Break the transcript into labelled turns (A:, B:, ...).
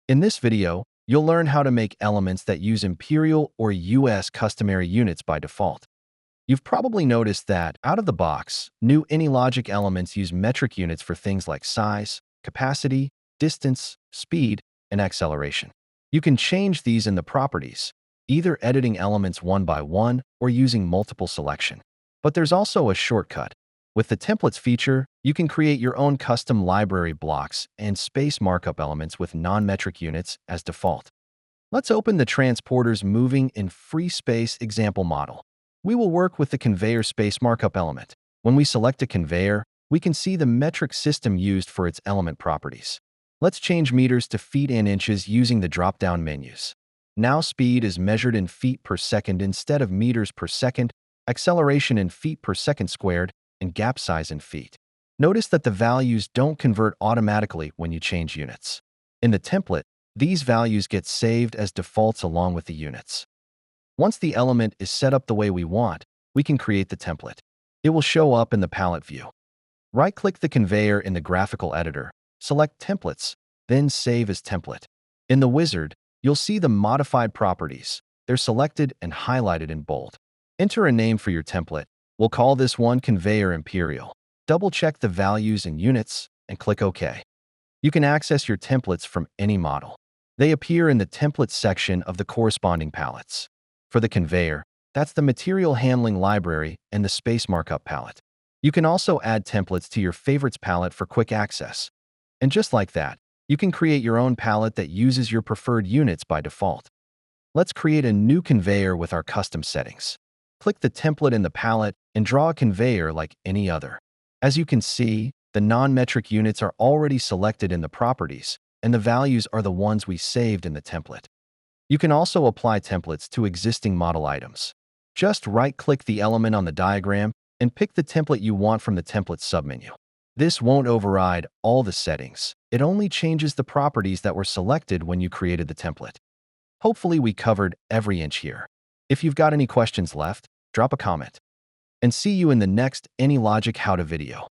A: In this video, you'll learn how to make elements that use imperial or US customary units by default. You've probably noticed that, out of the box, new AnyLogic elements use metric units for things like size, capacity, distance, speed, and acceleration. You can change these in the properties, either editing elements one by one or using multiple selection. But there's also a shortcut. With the templates feature, you can create your own custom library blocks and space markup elements with non-metric units as default. Let's open the transporter's moving in free space example model. We will work with the conveyor space markup element. When we select a conveyor, we can see the metric system used for its element properties. Let's change meters to feet and inches using the drop-down menus. Now speed is measured in feet per second instead of meters per second, acceleration in feet per second squared, and gap size in feet. Notice that the values don't convert automatically when you change units. In the template, these values get saved as defaults along with the units. Once the element is set up the way we want, we can create the template. It will show up in the palette view. Right-click the conveyor in the graphical editor, select Templates, then Save as Template. In the wizard, you'll see the modified properties. They're selected and highlighted in bold. Enter a name for your template. We'll call this one Conveyor Imperial. Double-check the values and units and click OK. You can access your templates from any model. They appear in the Templates section of the corresponding palettes. For the conveyor, that's the Material Handling Library and the Space Markup palette. You can also add templates to your Favorites palette for quick access. And just like that, you can create your own palette that uses your preferred units by default. Let's create a new conveyor with our custom settings. Click the template in the palette and draw a conveyor like any other. As you can see, the non-metric units are already selected in the properties, and the values are the ones we saved in the template. You can also apply templates to existing model items. Just right-click the element on the diagram and pick the template you want from the template submenu. This won't override all the settings. It only changes the properties that were selected when you created the template. Hopefully we covered every inch here. If you've got any questions left, drop a comment. And see you in the next AnyLogic how-to video.